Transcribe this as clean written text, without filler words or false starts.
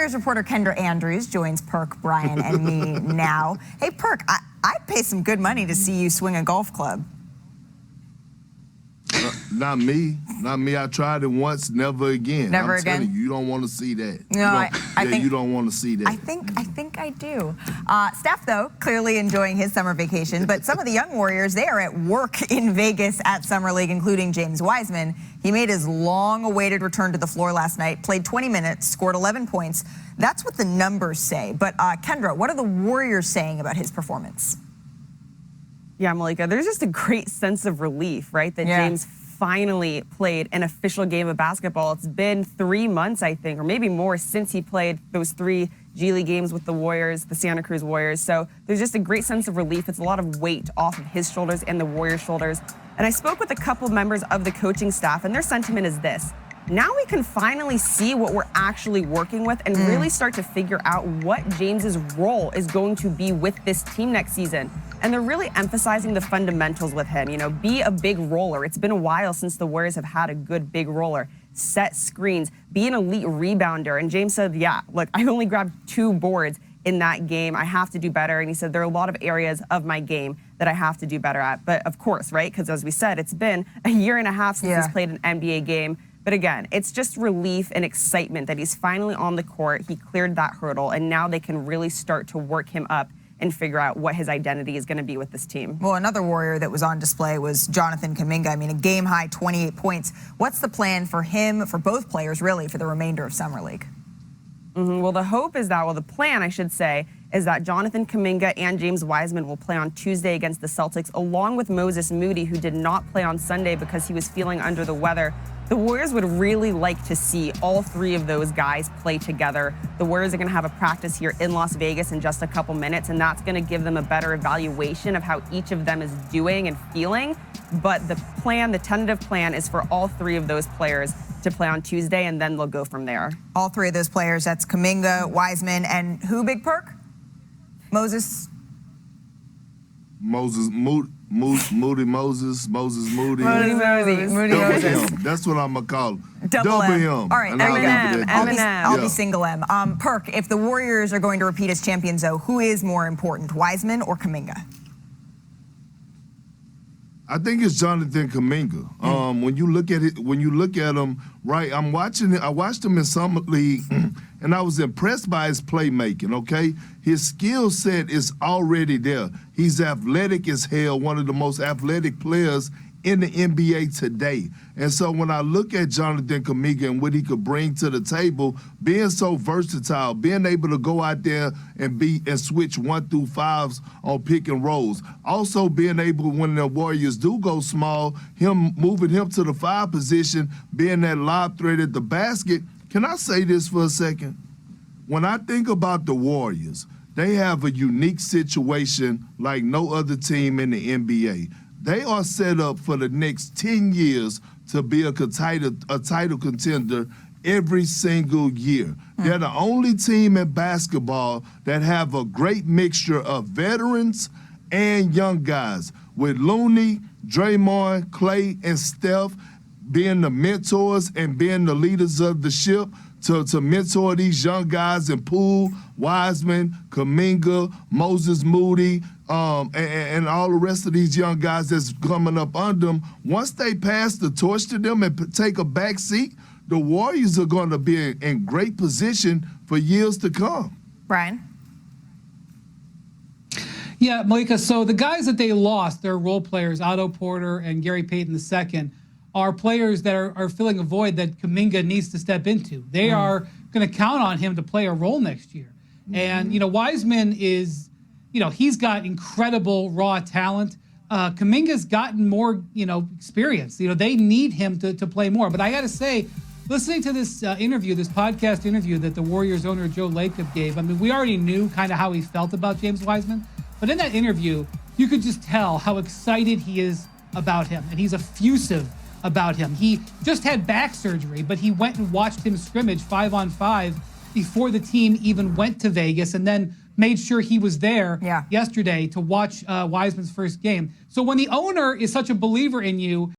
Warriors reporter Kendra Andrews joins Perk, Brian, and me now. Hey, Perk, I'd pay some good money to see you swing a golf club. Not me. Not me. I tried it once, never again. Never I'm again? telling you, you don't want to see that. No, I think you don't want to see that. I think I do. Steph, though, clearly enjoying his summer vacation, but some of the young Warriors, they are at work in Vegas at Summer League, including James Wiseman. He made his long-awaited return to the floor last night, played 20 minutes, scored 11 points. That's what the numbers say. But Kendra, what are the Warriors saying about his performance? Yeah, Malika, there's just a great sense of relief, right, that James finally played an official game of basketball. It's been 3 months, I think, or maybe more, since he played those 3 G League games with the Warriors, the Santa Cruz Warriors. So there's just a great sense of relief. It's a lot of weight off of his shoulders and the Warriors' shoulders. And I spoke with a couple members of the coaching staff, and their sentiment is this: now we can finally see what we're actually working with and really start to figure out what James's role is going to be with this team next season. And they're really emphasizing the fundamentals with him. You know, be a big roller. It's been a while since the Warriors have had a good big roller. Set screens, be an elite rebounder. And James said, yeah, look, I only grabbed 2 boards in that game. I have to do better. And he said, there are a lot of areas of my game that I have to do better at. But of course, right, because as we said, it's been a year and a half since he's played an NBA game. But again, it's just relief and excitement that he's finally on the court. He cleared that hurdle, and now they can really start to work him up and figure out what his identity is going to be with this team. Well, another Warrior that was on display was Jonathan Kuminga. I mean, a game-high 28 points. What's the plan for him, for both players, really, for the remainder of Summer League? Well, the hope is that, well, the plan, I should say, is that Jonathan Kuminga and James Wiseman will play on Tuesday against the Celtics, along with Moses Moody, who did not play on Sunday because he was feeling under the weather. The Warriors would really like to see all 3 of those guys play together. The Warriors are going to have a practice here in Las Vegas in just a couple minutes, and that's going to give them a better evaluation of how each of them is doing and feeling. But the plan, the tentative plan, is for all 3 of those players to play on Tuesday, and then they'll go from there. All 3 of those players, that's Kuminga, Wiseman, and who, Big Perk? Moses? Moody Moses. Moody Moses. That's what I'm going to call him. Double M. All right, Eminem. I'll be single M. Perk, if the Warriors are going to repeat as champions, though, who is more important, Wiseman or Kuminga? I think it's Jonathan Kuminga. When you look at him, right? I watched him in Summer League, and I was impressed by his playmaking. Okay, his skill set is already there. He's athletic as hell, one of the most athletic players in the NBA today. And so when I look at Jonathan Kuminga and what he could bring to the table, being so versatile, being able to go out there and switch 1 through 5s on pick and rolls. Also being able, when the Warriors do go small, moving him to the 5 position, being that lob threat at the basket. Can I say this for a second? When I think about the Warriors, they have a unique situation like no other team in the NBA. They are set up for the next 10 years to be a title contender every single year. They're the only team in basketball that have a great mixture of veterans and young guys, with Looney, Draymond, Clay, and Steph being the mentors and being the leaders of the ship to mentor these young guys in Poole, Wiseman, Kuminga, Moses Moody, and all the rest of these young guys that's coming up under them. Once they pass the torch to them and take a back seat, the Warriors are going to be in great position for years to come. Brian? Yeah, Malika, so the guys that they lost, their role players, Otto Porter and Gary Payton II, are players that are filling a void that Kuminga needs to step into. They are going to count on him to play a role next year. And, Wiseman is, he's got incredible raw talent. Kuminga's gotten more, experience. They need him to play more. But I got to say, listening to this interview, this podcast interview that the Warriors owner Joe Lacob gave, I mean, we already knew kind of how he felt about James Wiseman. But in that interview, you could just tell how excited he is about him. And he's effusive about him. He just had back surgery, but he went and watched him scrimmage 5-on-5 before the team even went to Vegas, and then made sure he was there yesterday to watch Wiseman's first game. So when the owner is such a believer in you,